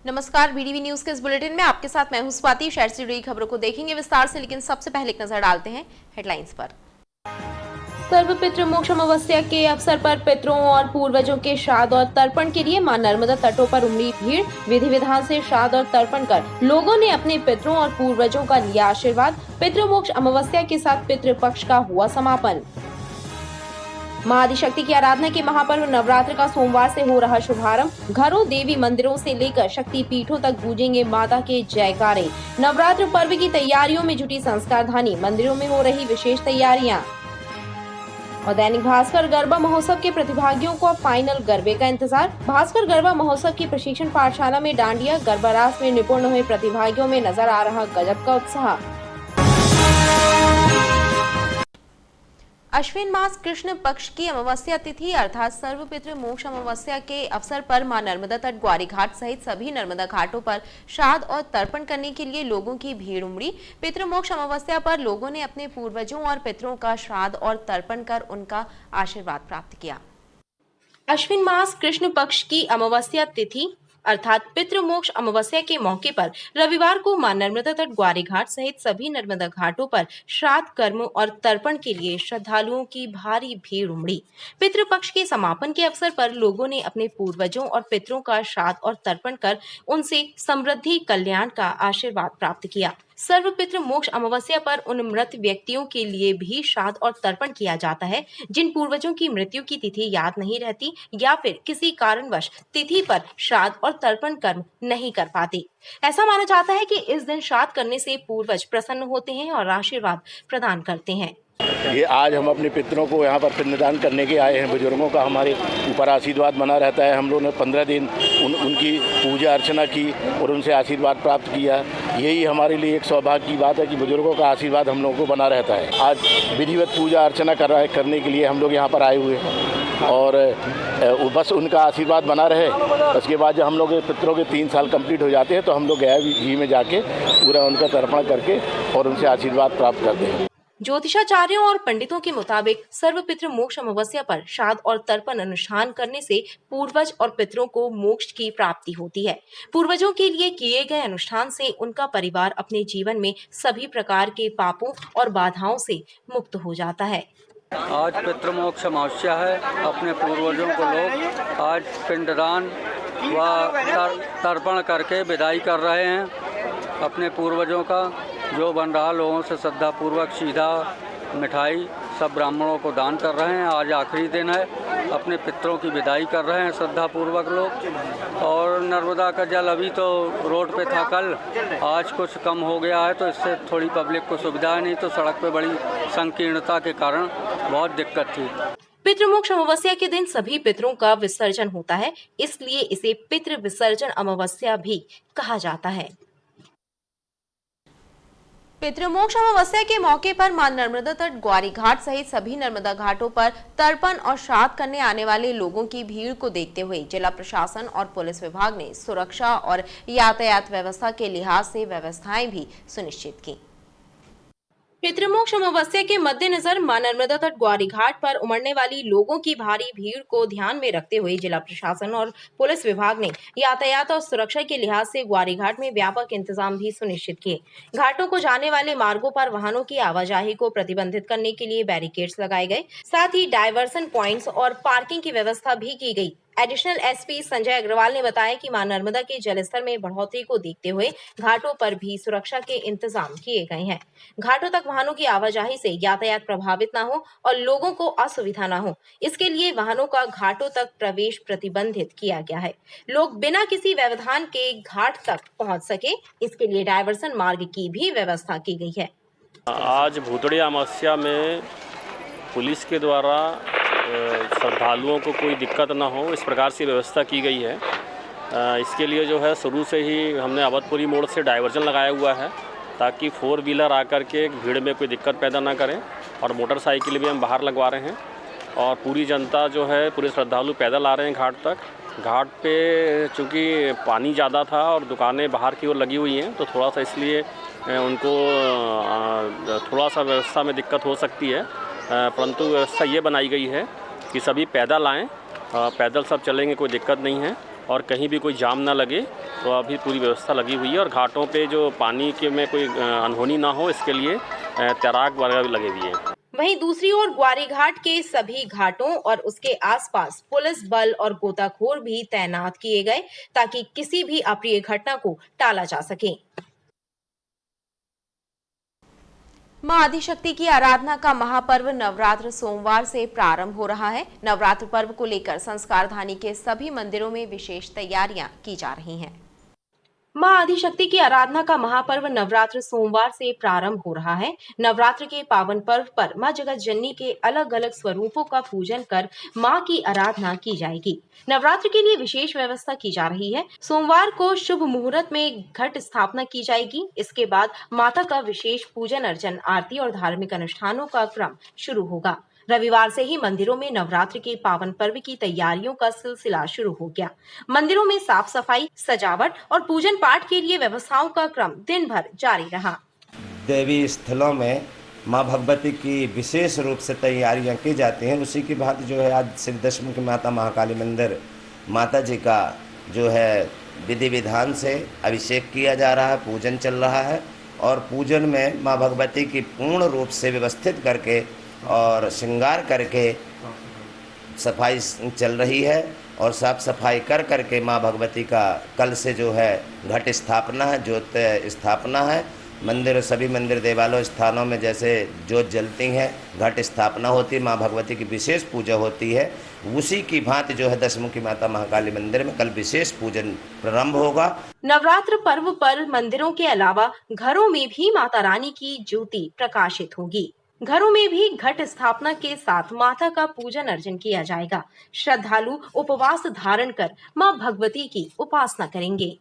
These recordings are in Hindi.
नमस्कार, बीडीवी न्यूज के इस बुलेटिन में आपके साथ मैं हूं स्वाति। शहर से जुड़ी खबरों को देखेंगे विस्तार से, लेकिन सबसे पहले एक नजर डालते हैं हेडलाइंस पर। सर्वपितृ मोक्ष अमावस्या के अवसर पर पितरों और पूर्वजों के श्राद्ध और तर्पण के लिए मां नर्मदा तटों पर उमड़ी भीड़। विधि विधान से श्राद्ध और तर्पण कर लोगों ने अपने पितरों और पूर्वजों का लिया आशीर्वाद। पितृमोक्ष अमावस्या के साथ पितृपक्ष का हुआ समापन। मां आदिशक्ति की आराधना के महापर्व नवरात्र का सोमवार से हो रहा शुभारंभ। घरों, देवी मंदिरों से लेकर शक्ति पीठों तक गूंजेंगे माता के जयकारे। नवरात्र पर्व की तैयारियों में जुटी संस्कारधानी, मंदिरों में हो रही विशेष तैयारियां। और दैनिक भास्कर गरबा महोत्सव के प्रतिभागियों को अब फाइनल गरबे का इंतजार। भास्कर गरबा महोत्सव की प्रशिक्षण पाठशाला में डांडिया गरबा रास में निपुण हुए प्रतिभागियों में नजर आ रहा गजब का उत्साह। अश्विन मास कृष्ण पक्ष की अमावस्या तिथि अर्थात सर्वपितृ मोक्ष अमावस्या के अवसर पर मां नर्मदा तट ग्वारी घाट सहित सभी नर्मदा घाटों पर श्राद्ध और तर्पण करने के लिए लोगों की भीड़ उमड़ी। पितृमोक्ष अमावस्या पर लोगों ने अपने पूर्वजों और पितरों का श्राद्ध और तर्पण कर उनका आशीर्वाद प्राप्त किया। अश्विन मास कृष्ण पक्ष की अमावस्या तिथि अर्थात पितृमोक्ष अमावस्या के मौके पर रविवार को मां नर्मदा तट ग्वारी घाट सहित सभी नर्मदा घाटों पर श्राद्ध कर्म और तर्पण के लिए श्रद्धालुओं की भारी भीड़ उमड़ी। पितृपक्ष के समापन के अवसर पर लोगों ने अपने पूर्वजों और पितरों का श्राद्ध और तर्पण कर उनसे समृद्धि कल्याण का आशीर्वाद प्राप्त किया। सर्वपितृ मोक्ष अमावस्या पर उन मृत व्यक्तियों के लिए भी श्राद्ध और तर्पण किया जाता है जिन पूर्वजों की मृत्यु की तिथि याद नहीं रहती या फिर किसी कारणवश तिथि पर श्राद्ध और तर्पण कर्म नहीं कर पाते। ऐसा माना जाता है कि इस दिन श्राद्ध करने से पूर्वज प्रसन्न होते हैं और आशीर्वाद प्रदान करते हैं। ये आज हम अपने पितरों को यहाँ पर पिंडदान करने के आए हैं। बुजुर्गों का हमारे ऊपर आशीर्वाद बना रहता है। हम लोगों ने 15 दिन उनकी पूजा अर्चना की और उनसे आशीर्वाद प्राप्त किया। यही हमारे लिए एक सौभाग्य की बात है कि बुजुर्गों का आशीर्वाद हम लोगों को बना रहता है। आज विधिवत पूजा अर्चना करने के लिए हम लोग यहाँ पर आए हुए हैं और बस उनका आशीर्वाद बना रहे। उसके बाद जब हम लोग पितरों के 3 साल कंप्लीट हो जाते हैं तो हम लोग गया घी में जाके पूरा उनका तर्पण करके और उनसे आशीर्वाद प्राप्त करते हैं। ज्योतिषाचार्यों और पंडितों के मुताबिक सर्वपितृ मोक्ष अमावस्या पर श्राद्ध और तर्पण अनुष्ठान करने से पूर्वज और पितरों को मोक्ष की प्राप्ति होती है। पूर्वजों के लिए किए गए अनुष्ठान से उनका परिवार अपने जीवन में सभी प्रकार के पापों और बाधाओं से मुक्त हो जाता है। आज पितृमोक्ष अमावस्या है। अपने पूर्वजों को लोग आज पिंडदान व तर्पण करके विदाई कर रहे हैं। अपने पूर्वजों का जो बन रहा लोगों से श्रद्धा पूर्वक सीधा मिठाई सब ब्राह्मणों को दान कर रहे हैं। आज आखिरी दिन है। अपने पितरों की विदाई कर रहे हैं श्रद्धा पूर्वक लोग। और नर्मदा का जल अभी तो रोड पे था कल, आज कुछ कम हो गया है तो इससे थोड़ी पब्लिक को सुविधा है, नहीं तो सड़क पे बड़ी संकीर्णता के कारण बहुत दिक्कत थी। पितृमोक्ष अमावस्या के दिन सभी पितरों का विसर्जन होता है, इसलिए इसे पितृ विसर्जन अमावस्या भी कहा जाता है। पितृमोक्ष अमावस्या के मौके पर मां नर्मदा तट ग्वारी घाट सहित सभी नर्मदा घाटों पर तर्पण और श्राद्ध करने आने वाले लोगों की भीड़ को देखते हुए जिला प्रशासन और पुलिस विभाग ने सुरक्षा और यातायात व्यवस्था के लिहाज से व्यवस्थाएं भी सुनिश्चित की। पितृमोक्ष अमावस्या के मद्देनजर मां नर्मदा तट ग्वारी घाट पर उमड़ने वाली लोगों की भारी भीड़ को ध्यान में रखते हुए जिला प्रशासन और पुलिस विभाग ने यातायात और सुरक्षा के लिहाज से ग्वारी घाट में व्यापक इंतजाम भी सुनिश्चित किए। घाटों को जाने वाले मार्गों पर वाहनों की आवाजाही को प्रतिबंधित करने के लिए बैरिकेड्स लगाए गए, साथ ही डायवर्सन पॉइंट्स और पार्किंग की व्यवस्था भी की गई। एडिशनल एसपी संजय अग्रवाल ने बताया कि मां नर्मदा के जलस्तर में बढ़ोतरी को देखते हुए घाटों पर भी सुरक्षा के इंतजाम किए गए हैं। घाटों तक वाहनों की आवाजाही से यातायात प्रभावित न हो और लोगों को असुविधा न हो, इसके लिए वाहनों का घाटों तक प्रवेश प्रतिबंधित किया गया है। लोग बिना किसी व्यवधान के घाट तक पहुंच सके, इसके लिए डायवर्सन मार्ग की भी व्यवस्था की गई है। आज भूतड़ी अमावस्या में पुलिस के द्वारा श्रद्धालुओं को कोई दिक्कत ना हो इस प्रकार से व्यवस्था की गई है। इसके लिए जो है शुरू से ही हमने अवधपुरी मोड़ से डायवर्जन लगाया हुआ है ताकि 4 व्हीलर आकर के भीड़ में कोई दिक्कत पैदा ना करें, और मोटरसाइकिल भी हम बाहर लगवा रहे हैं। और पूरी जनता जो है, पूरे श्रद्धालु पैदल आ रहे हैं घाट तक। घाट पे चूँकि पानी ज़्यादा था और दुकानें बाहर की ओर लगी हुई हैं तो थोड़ा सा इसलिए उनको थोड़ा सा व्यवस्था में दिक्कत हो सकती है, परंतु व्यवस्था ये बनाई गई है कि सभी पैदल आएँ, पैदल सब चलेंगे, कोई दिक्कत नहीं है। और कहीं भी कोई जाम ना लगे, तो अभी पूरी व्यवस्था लगी हुई है। और घाटों पे जो पानी के में कोई अनहोनी ना हो, इसके लिए तैराक वगैरह भी लगे हुए हैं। वहीं दूसरी ओर ग्वारी घाट के सभी घाटों और उसके आसपास पुलिस बल और गोताखोर भी तैनात किए गए ताकि किसी भी अप्रिय घटना को टाला जा सके। मां आदिशक्ति की आराधना का महापर्व नवरात्र सोमवार से प्रारंभ हो रहा है। नवरात्र पर्व को लेकर संस्कारधानी के सभी मंदिरों में विशेष तैयारियां की जा रही हैं। मां आदिशक्ति की आराधना का महापर्व नवरात्र सोमवार से प्रारंभ हो रहा है। नवरात्र के पावन पर्व पर मां जगत जननी के अलग अलग स्वरूपों का पूजन कर मां की आराधना की जाएगी। नवरात्र के लिए विशेष व्यवस्था की जा रही है। सोमवार को शुभ मुहूर्त में घट स्थापना की जाएगी। इसके बाद माता का विशेष पूजन अर्चन, आरती और धार्मिक अनुष्ठानों का क्रम शुरू होगा। रविवार से ही मंदिरों में नवरात्र के पावन पर्व की तैयारियों का सिलसिला शुरू हो गया। मंदिरों में साफ सफाई, सजावट और पूजन पाठ के लिए व्यवस्थाओं का क्रम दिन भर जारी रहा। देवी स्थलों में मां भगवती की विशेष रूप से तैयारियां की जाती हैं। उसी की बात जो है, आज श्री दशमुखी माता महाकाली मंदिर माता जी का जो है विधि विधान से अभिषेक किया जा रहा है, पूजन चल रहा है। और पूजन में मां भगवती की पूर्ण रूप से व्यवस्थित करके और श्रृंगार करके सफाई चल रही है। और साफ सफाई कर करके मां भगवती का कल से जो है घट स्थापना है, ज्योत स्थापना है। मंदिर, सभी मंदिर देवालय स्थानों में जैसे ज्योत जलती हैं, घट स्थापना होती है, मां भगवती की विशेष पूजा होती है। उसी की भांति जो है दशमुखी माता महाकाली मंदिर में कल विशेष पूजन प्रारंभ होगा। नवरात्र पर्व पर मंदिरों के अलावा घरों में भी माता रानी की ज्योति प्रकाशित होगी। घरों में भी घट स्थापना के साथ माता का पूजन अर्चन किया जाएगा। श्रद्धालु उपवास धारण कर मां भगवती की उपासना करेंगे।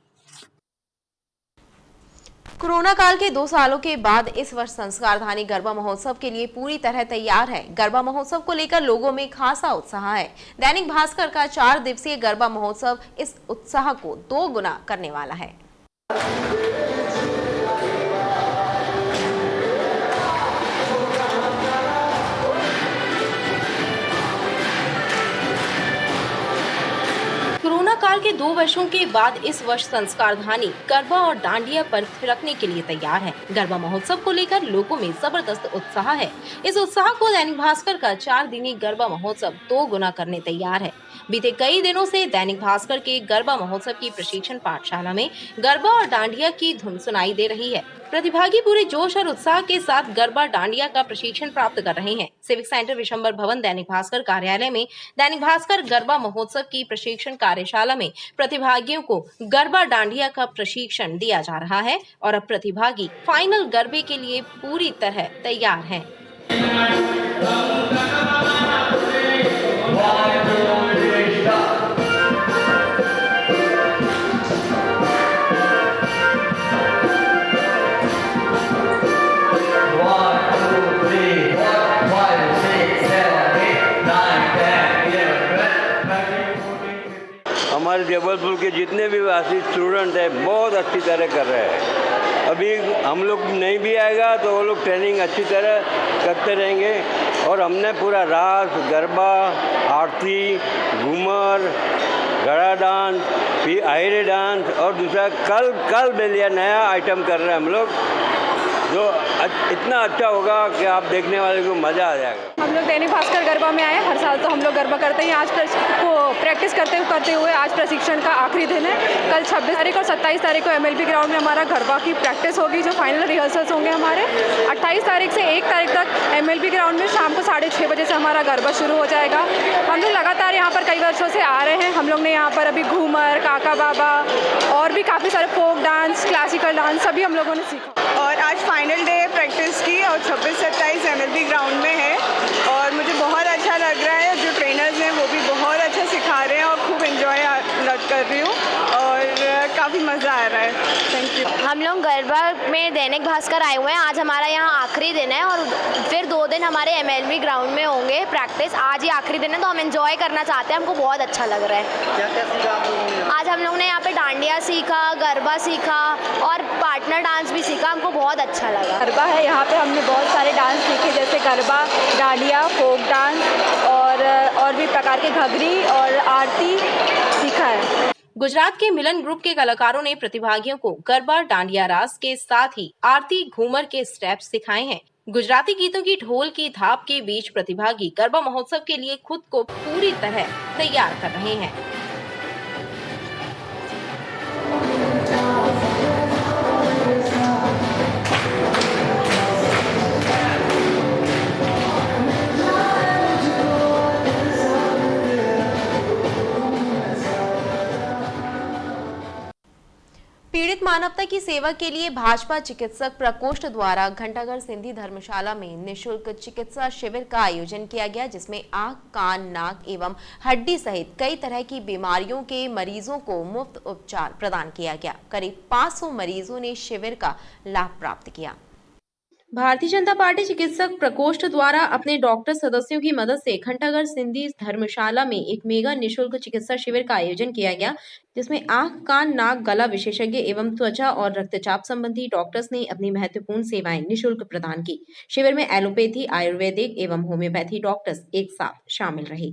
कोरोना काल के 2 सालों के बाद इस वर्ष संस्कारधानी गरबा महोत्सव के लिए पूरी तरह तैयार है। गरबा महोत्सव को लेकर लोगों में खासा उत्साह है। दैनिक भास्कर का 4 दिवसीय गरबा महोत्सव इस उत्साह को 2 गुना करने वाला है। कोरोना काल के 2 वर्षों के बाद इस वर्ष संस्कारधानी गरबा और डांडिया पर थिरकने के लिए तैयार है। गरबा महोत्सव को लेकर लोगों में जबरदस्त उत्साह है। इस उत्साह को दैनिक भास्कर का 4 दिनी गरबा महोत्सव 2 गुना करने तैयार है। बीते कई दिनों से दैनिक भास्कर के गरबा महोत्सव की प्रशिक्षण पाठशाला में गरबा और डांडिया की धुन सुनाई दे रही है। प्रतिभागी पूरे जोश और उत्साह के साथ गरबा डांडिया का प्रशिक्षण प्राप्त कर रहे हैं। सिविक सेंटर विशंबर भवन दैनिक भास्कर कार्यालय में दैनिक भास्कर गरबा महोत्सव की प्रशिक्षण कार्यशाला में प्रतिभागियों को गरबा डांडिया का प्रशिक्षण दिया जा रहा है और अब प्रतिभागी फाइनल गरबे के लिए पूरी तरह तैयार हैं। हमारे जबलपुर के जितने भी वासी स्टूडेंट हैं बहुत अच्छी तरह कर रहे हैं। अभी हम लोग नहीं भी आएगा तो वो लोग ट्रेनिंग अच्छी तरह करते रहेंगे। और हमने पूरा रास, गरबा, आरती, घूमर, घड़ा डांस, फिर आयरे डांस और दूसरा कल बेलिया नया आइटम कर रहे हैं हम लोग, जो इतना अच्छा होगा कि आप देखने वाले को मज़ा आ जाएगा। हम लोग दैनिक भास्कर गरबा में आए। हर साल तो हम लोग गरबा करते हैं। आज को प्रैक्टिस करते हुए आज प्रशिक्षण का आखिरी दिन है। कल 26 तारीख और 27 तारीख को MLB ग्राउंड में हमारा गरबा की प्रैक्टिस होगी, जो फाइनल रिहर्सल्स होंगे हमारे। 28 तारीख से 1 तारीख तक MLB ग्राउंड में शाम को 6:30 बजे से हमारा गरबा शुरू हो जाएगा। हम लोग लगातार यहाँ पर कई वर्षों से आ रहे हैं। हम लोग ने यहाँ पर अभी घूमर, काका बाबा और भी काफ़ी सारे फोक डांस, क्लासिकल डांस सभी हम लोगों ने सीखा। और आज फाइनल डे प्रैक्टिस की और 26-27 MLB ग्राउंड में है और मुझे बहुत अच्छा लग रहा है। जो ट्रेनर्स हैं वो भी बहुत अच्छा सिखा रहे हैं और खूब एंजॉय कर रही हूँ और काफ़ी मज़ा आ रहा है। Thank you. हम लोग गरबा में दैनिक भास्कर आए हुए हैं। आज हमारा यहाँ आखिरी दिन है और फिर 2 दिन हमारे MLB ग्राउंड में होंगे प्रैक्टिस। आज ही आखिरी दिन है तो हम एंजॉय करना चाहते हैं। हमको बहुत अच्छा लग रहा है। क्या क्या सीखा आप लोगों ने? आज हम लोग ने यहाँ पे डांडिया सीखा, गरबा सीखा और पार्टनर डांस भी सीखा। हमको बहुत अच्छा लगा। गरबा है, यहाँ पे हमने बहुत सारे डांस सीखे, जैसे गरबा, डांडिया, फोक डांस और भी प्रकार के घघरी और आरती सीखा है। गुजरात के मिलन ग्रुप के कलाकारों ने प्रतिभागियों को गरबा, डांडिया रास के साथ ही आरती, घूमर के स्टेप्स सिखाए हैं। गुजराती गीतों की ढोल की थाप के बीच प्रतिभागी गरबा महोत्सव के लिए खुद को पूरी तरह तैयार कर रहे हैं। पीड़ित मानवता की सेवा के लिए भाजपा चिकित्सक प्रकोष्ठ द्वारा घंटाघर सिंधी धर्मशाला में निःशुल्क चिकित्सा शिविर का आयोजन किया गया, जिसमें आंख, कान, नाक एवं हड्डी सहित कई तरह की बीमारियों के मरीजों को मुफ्त उपचार प्रदान किया गया। करीब 500 मरीजों ने शिविर का लाभ प्राप्त किया। भारतीय जनता पार्टी चिकित्सक प्रकोष्ठ द्वारा अपने डॉक्टर सदस्यों की मदद से घंटाघर सिंधी धर्मशाला में एक मेगा निःशुल्क चिकित्सा शिविर का आयोजन किया गया, जिसमें आंख, कान, नाक, गला विशेषज्ञ एवं त्वचा और रक्तचाप संबंधी डॉक्टर्स ने अपनी महत्वपूर्ण सेवाएं निःशुल्क प्रदान की। शिविर में एलोपैथी, आयुर्वेदिक एवं होम्योपैथी डॉक्टर्स एक साथ शामिल रहे।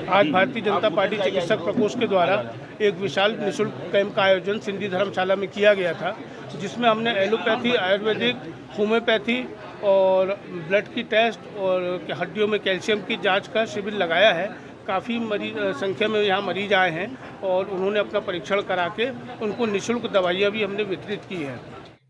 आज भारतीय जनता पार्टी चिकित्सक प्रकोष्ठ के द्वारा एक विशाल निःशुल्क कैंप का आयोजन सिंधी धर्मशाला में किया गया था, जिसमें हमने एलोपैथी, आयुर्वेदिक, होम्योपैथी और ब्लड की टेस्ट और हड्डियों में कैल्शियम की जांच का शिविर लगाया है। काफ़ी मरीज संख्या में यहाँ मरीज आए हैं और उन्होंने अपना परीक्षण करा के उनको निःशुल्क दवाइयाँ भी हमने वितरित की हैं।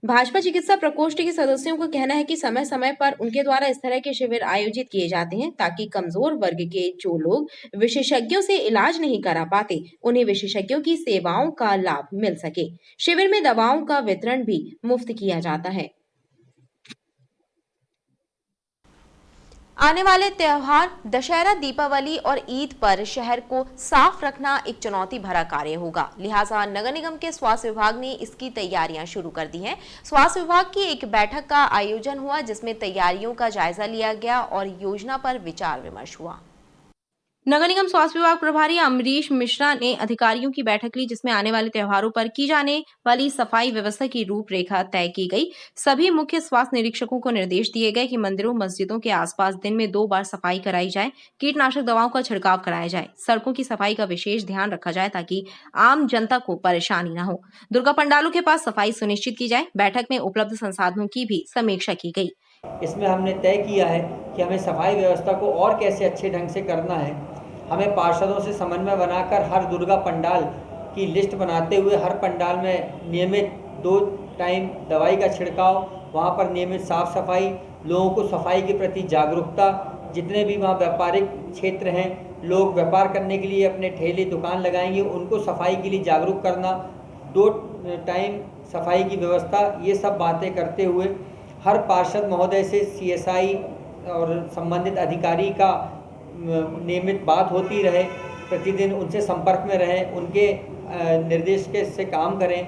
भाजपा चिकित्सा प्रकोष्ठ के सदस्यों का कहना है कि समय समय पर उनके द्वारा इस तरह के शिविर आयोजित किए जाते हैं, ताकि कमजोर वर्ग के जो लोग विशेषज्ञों से इलाज नहीं करा पाते, उन्हें विशेषज्ञों की सेवाओं का लाभ मिल सके। शिविर में दवाओं का वितरण भी मुफ्त किया जाता है। आने वाले त्योहार दशहरा, दीपावली और ईद पर शहर को साफ रखना एक चुनौती भरा कार्य होगा। लिहाजा नगर निगम के स्वास्थ्य विभाग ने इसकी तैयारियां शुरू कर दी हैं। स्वास्थ्य विभाग की एक बैठक का आयोजन हुआ, जिसमें तैयारियों का जायजा लिया गया और योजना पर विचार विमर्श हुआ। नगर निगम स्वास्थ्य विभाग प्रभारी अमरीश मिश्रा ने अधिकारियों की बैठक ली, जिसमें आने वाले त्योहारों पर की जाने वाली सफाई व्यवस्था की रूपरेखा तय की गई। सभी मुख्य स्वास्थ्य निरीक्षकों को निर्देश दिए गए कि मंदिरों, मस्जिदों के आसपास दिन में 2 बार सफाई कराई जाए, कीटनाशक दवाओं का छिड़काव कराया जाए, सड़कों की सफाई का विशेष ध्यान रखा जाए ताकि आम जनता को परेशानी न हो। दुर्गा पंडालों के पास सफाई सुनिश्चित की जाए। बैठक में उपलब्ध संसाधनों की भी समीक्षा की गई। इसमें हमने तय किया है कि हमें सफाई व्यवस्था को और कैसे अच्छे ढंग से करना है। हमें पार्षदों से समन्वय बनाकर हर दुर्गा पंडाल की लिस्ट बनाते हुए हर पंडाल में नियमित 2 टाइम दवाई का छिड़काव, वहाँ पर नियमित साफ सफाई, लोगों को सफाई के प्रति जागरूकता, जितने भी वहाँ व्यापारिक क्षेत्र हैं, लोग व्यापार करने के लिए अपने ठेले दुकान लगाएंगे, उनको सफाई के लिए जागरूक करना, 2 टाइम सफाई की व्यवस्था, ये सब बातें करते हुए हर पार्षद महोदय से CSI और संबंधित अधिकारी का नियमित बात होती रहे, प्रतिदिन उनसे संपर्क में रहें, उनके निर्देश के से काम करें।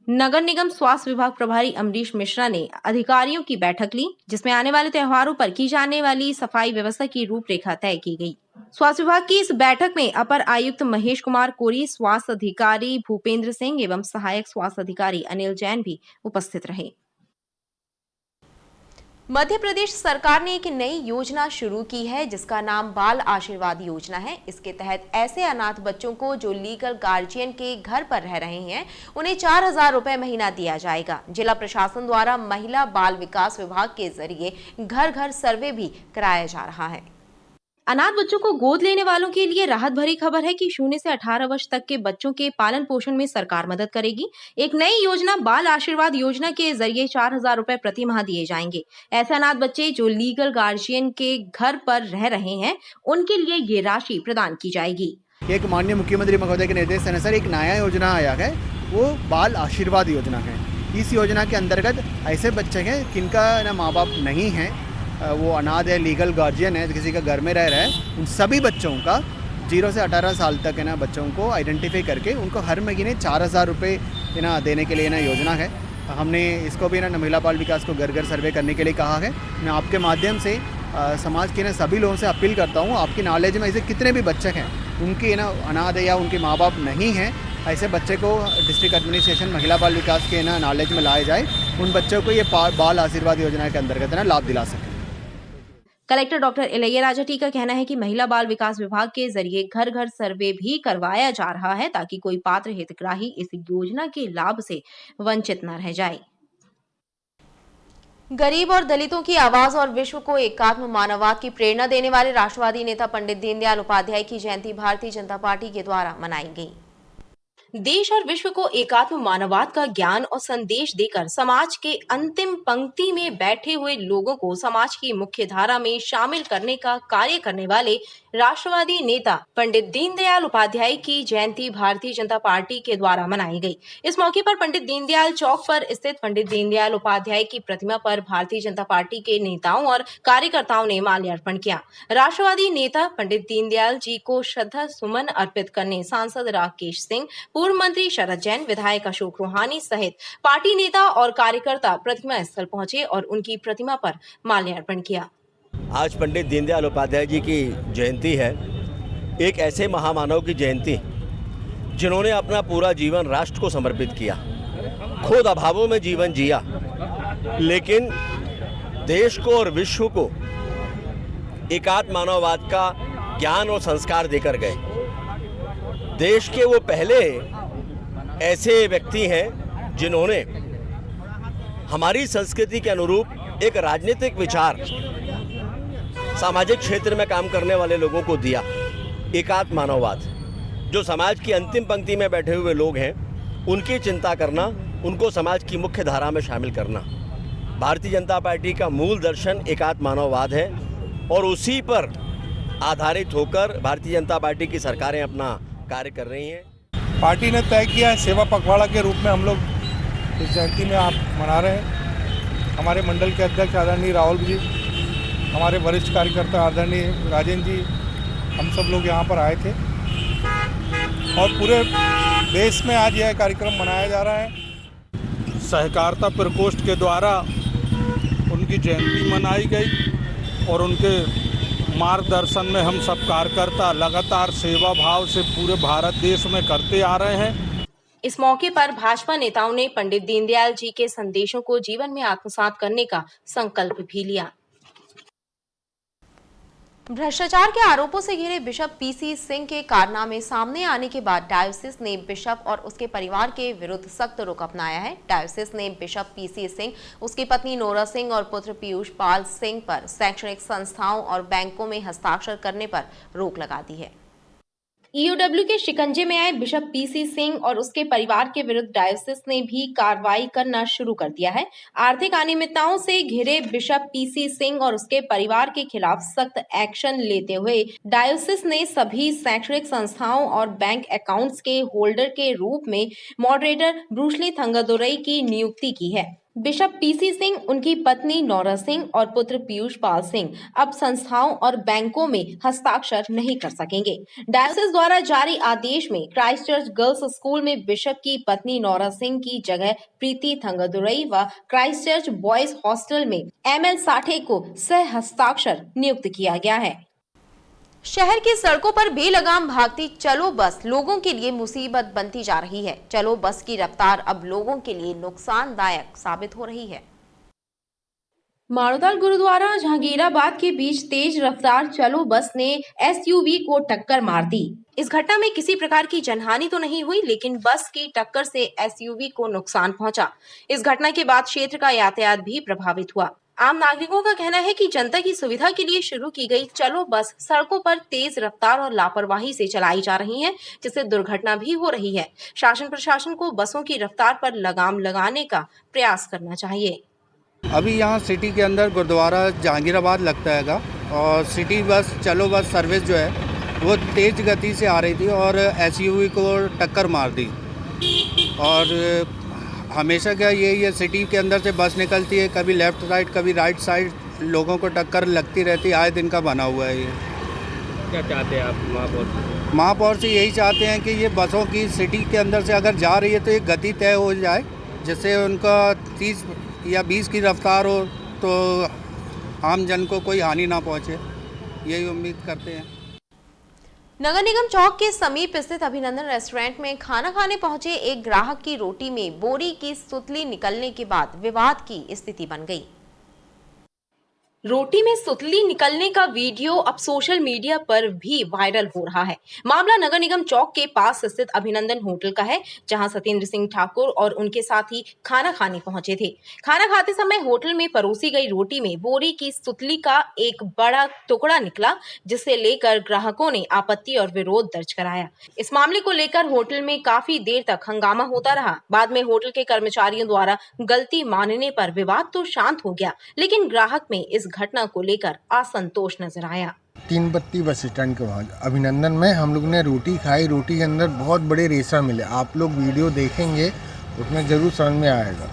नगर निगम स्वास्थ्य विभाग प्रभारी अमरीश मिश्रा ने अधिकारियों की बैठक ली, जिसमें आने वाले त्योहारों पर की जाने वाली सफाई व्यवस्था की रूपरेखा तय की गई। स्वास्थ्य विभाग की इस बैठक में अपर आयुक्त महेश कुमार कोरी, स्वास्थ्य अधिकारी भूपेंद्र सिंह एवं सहायक स्वास्थ्य अधिकारी अनिल जैन भी उपस्थित रहे। मध्य प्रदेश सरकार ने एक नई योजना शुरू की है, जिसका नाम बाल आशीर्वाद योजना है। इसके तहत ऐसे अनाथ बच्चों को जो लीगल गार्जियन के घर पर रह रहे हैं, उन्हें 4,000 रुपए महीना दिया जाएगा। जिला प्रशासन द्वारा महिला बाल विकास विभाग के जरिए घर घर सर्वे भी कराया जा रहा है। अनाथ बच्चों को गोद लेने वालों के लिए राहत भरी खबर है कि 0 से 18 वर्ष तक के बच्चों के पालन पोषण में सरकार मदद करेगी। एक नई योजना बाल आशीर्वाद योजना के जरिए 4,000 रुपए प्रति माह दिए जाएंगे। ऐसे अनाथ बच्चे जो लीगल गार्जियन के घर पर रह रहे हैं, उनके लिए ये राशि प्रदान की जाएगी। एक माननीय मुख्यमंत्री महोदय के निर्देश अनुसार एक नया योजना आया है, वो बाल आशीर्वाद योजना है। इस योजना के अंतर्गत ऐसे बच्चे हैं जिनका ना माँ बाप नहीं है, वो अनाथ है, लीगल गार्जियन है, किसी का घर में रह रहा है, उन सभी बच्चों का 0 से 18 साल तक है ना बच्चों को आइडेंटिफाई करके उनको हर महीने 4,000 रुपये है ना देने के लिए ना योजना है। हमने इसको भी ना महिला बाल विकास को घर घर सर्वे करने के लिए कहा है। मैं आपके माध्यम से समाज के ना सभी लोगों से अपील करता हूँ, आपकी नॉलेज में ऐसे कितने भी बच्चे हैं उनकी ना अनाथ है या उनके माँ बाप नहीं हैं, ऐसे बच्चे को डिस्ट्रिक्ट एडमिनिस्ट्रेशन महिला बाल विकास के ना नॉलेज में लाया जाए, उन बच्चों को ये बाल आशीर्वाद योजना के अंतर्गत ना लाभ दिला सके। कलेक्टर डॉक्टर इलैया राजटी का कहना है कि महिला बाल विकास विभाग के जरिए घर घर सर्वे भी करवाया जा रहा है ताकि कोई पात्र हितग्राही इस योजना के लाभ से वंचित न रह जाए। गरीब और दलितों की आवाज और विश्व को एकात्म मानववाद की प्रेरणा देने वाले राष्ट्रवादी नेता पंडित दीनदयाल उपाध्याय की जयंती भारतीय जनता पार्टी के द्वारा मनाई गई। देश और विश्व को एकात्म मानववाद का ज्ञान और संदेश देकर समाज के अंतिम पंक्ति में बैठे हुए लोगों को समाज की मुख्य धारा में शामिल करने का कार्य करने वाले राष्ट्रवादी नेता पंडित दीनदयाल उपाध्याय की जयंती भारतीय जनता पार्टी के द्वारा मनाई गई। इस मौके पर पंडित दीनदयाल चौक पर स्थित पंडित दीनदयाल उपाध्याय की प्रतिमा पर भारतीय जनता पार्टी के नेताओं और कार्यकर्ताओं ने माल्यार्पण किया। राष्ट्रवादी नेता पंडित दीनदयाल जी को श्रद्धा सुमन अर्पित करने सांसद राकेश सिंह, पूर्व मंत्री शरद जैन, विधायक अशोक रोहानी सहित पार्टी नेता और कार्यकर्ता प्रतिमा स्थल पहुंचे और उनकी प्रतिमा पर माल्यार्पण किया। आज पंडित दीनदयाल उपाध्याय जी की जयंती है, एक ऐसे महामानव की जयंती जिन्होंने अपना पूरा जीवन राष्ट्र को समर्पित किया, खुद अभावों में जीवन जिया, लेकिन देश को और विश्व को एकात्म मानववाद का ज्ञान और संस्कार देकर गए। देश के वो पहले ऐसे व्यक्ति हैं जिन्होंने हमारी संस्कृति के अनुरूप एक राजनीतिक विचार सामाजिक क्षेत्र में काम करने वाले लोगों को दिया। एकात्म मानववाद, जो समाज की अंतिम पंक्ति में बैठे हुए लोग हैं उनकी चिंता करना, उनको समाज की मुख्य धारा में शामिल करना, भारतीय जनता पार्टी का मूल दर्शन एकात्म मानववाद है और उसी पर आधारित होकर भारतीय जनता पार्टी की सरकारें अपना कार्य कर रही हैं। पार्टी ने तय किया है सेवा पखवाड़ा के रूप में हम लोग इस जयंती में आप मना रहे हैं। हमारे मंडल के अध्यक्ष आदरणीय राहुल जी, हमारे वरिष्ठ कार्यकर्ता आदरणीय राजेंद्र जी, हम सब लोग यहाँ पर आए थे और पूरे देश में आज यह कार्यक्रम मनाया जा रहा है। सहकारिता प्रकोष्ठ के द्वारा उनकी जयंती मनाई गई और उनके मार्गदर्शन में हम सब कार्यकर्ता लगातार सेवा भाव से पूरे भारत देश में करते आ रहे हैं। इस मौके पर भाजपा नेताओं ने पंडित दीनदयाल जी के संदेशों को जीवन में आत्मसात करने का संकल्प भी लिया। भ्रष्टाचार के आरोपों से घिरे बिशप पीसी सिंह के कारनामे सामने आने के बाद डायोसिस ने बिशप और उसके परिवार के विरुद्ध सख्त रुख अपनाया है। डायोसिस ने बिशप पीसी सिंह, उसकी पत्नी नोरा सिंह और पुत्र पीयूष पाल सिंह पर शैक्षणिक संस्थाओं और बैंकों में हस्ताक्षर करने पर रोक लगा दी है। ईओडब्ल्यू के शिकंजे में आए बिशप पीसी सिंह और उसके परिवार के विरुद्ध डायोसिस ने भी कार्रवाई करना शुरू कर दिया है। आर्थिक अनियमितताओं से घिरे बिशप पीसी सिंह और उसके परिवार के खिलाफ सख्त एक्शन लेते हुए डायोसिस ने सभी शैक्षणिक संस्थाओं और बैंक अकाउंट्स के होल्डर के रूप में मॉडरेटर ब्रूसली थंगादुरई की नियुक्ति की है। बिशप पीसी सिंह, उनकी पत्नी नोरा सिंह और पुत्र पीयूष पाल सिंह अब संस्थाओं और बैंकों में हस्ताक्षर नहीं कर सकेंगे। डायोसिस द्वारा जारी आदेश में क्राइस्टचर्च गर्ल्स स्कूल में बिशप की पत्नी नोरा सिंह की जगह प्रीति थंगादुरई व क्राइस्टचर्च बॉयज हॉस्टल में एमएल साठे को सह हस्ताक्षर नियुक्त किया गया है। शहर की सड़कों पर बेलगाम भागती चलो बस लोगों के लिए मुसीबत बनती जा रही है। चलो बस की रफ्तार अब लोगों के लिए नुकसानदायक साबित हो रही है। माड़ोदाल गुरुद्वारा जहांगीराबाद के बीच तेज रफ्तार चलो बस ने एसयूवी को टक्कर मार दी। इस घटना में किसी प्रकार की जनहानि तो नहीं हुई, लेकिन बस की टक्कर से एसयूवी को नुकसान पहुंचा। इस घटना के बाद क्षेत्र का यातायात भी प्रभावित हुआ। आम नागरिकों का कहना है कि जनता की सुविधा के लिए शुरू की गई चलो बस सड़कों पर तेज रफ्तार और लापरवाही से चलाई जा रही है, जिससे दुर्घटना भी हो रही है। शासन प्रशासन को बसों की रफ्तार पर लगाम लगाने का प्रयास करना चाहिए। अभी यहाँ सिटी के अंदर गुरुद्वारा जहांगीराबाद लगता हैगा और सिटी बस चलो बस सर्विस जो है वो तेज गति से आ रही थी और एसयूवी को टक्कर मार दी। और हमेशा क्या यही है, सिटी के अंदर से बस निकलती है, कभी लेफ्ट साइड कभी राइट साइड लोगों को टक्कर लगती रहती है। आए दिन का बना हुआ है ये। क्या चाहते हैं आप महापौर से? महापौर से यही चाहते हैं कि ये बसों की सिटी के अंदर से अगर जा रही है तो ये गति तय हो जाए, जिससे उनका 30 या 20 की रफ्तार हो तो आम जन को कोई हानि ना पहुँचे, यही उम्मीद करते हैं। नगर निगम चौक के समीप स्थित अभिनंदन रेस्टोरेंट में खाना खाने पहुंचे एक ग्राहक की रोटी में बोरी की सुतली निकलने के बाद विवाद की स्थिति बन गई। रोटी में सुतली निकलने का वीडियो अब सोशल मीडिया पर भी वायरल हो रहा है। मामला नगर निगम चौक के पास स्थित अभिनंदन होटल का है, जहां सत्येंद्र सिंह ठाकुर और उनके साथी खाना खाने पहुंचे थे। खाना खाते समय होटल में परोसी गई रोटी में बोरी की सुतली का एक बड़ा टुकड़ा निकला, जिसे लेकर ग्राहकों ने आपत्ति और विरोध दर्ज कराया। इस मामले को लेकर होटल में काफी देर तक हंगामा होता रहा। बाद में होटल के कर्मचारियों द्वारा गलती मानने पर विवाद तो शांत हो गया, लेकिन ग्राहक में इस घटना को लेकर असंतोष नजर आया। 3 बत्ती बस स्टैंड के वहाँ अभिनंदन में हम लोग ने रोटी खाई। रोटी के अंदर बहुत बड़े रेशा मिले। आप लोग वीडियो देखेंगे उसमें जरूर समझ में आएगा।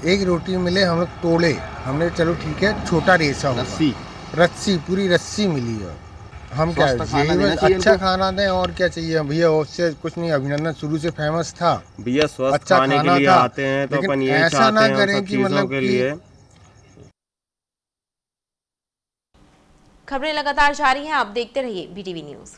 एक रोटी मिले, हम लोग तोड़े, हमने चलो ठीक है छोटा रेशा होगा, रस्सी पूरी रस्सी मिली है। हम क्या अच्छा खाना दें और क्या चाहिए भैया, उससे कुछ नहीं। अभिनंदन शुरू से फेमस था भैया, स्वस्थ अच्छा खाने के लिए आते हैं तो अपन ये ऐसा ना करें कि मतलब लिए। खबरें लगातार जारी हैं, आप देखते रहिए BTV न्यूज़।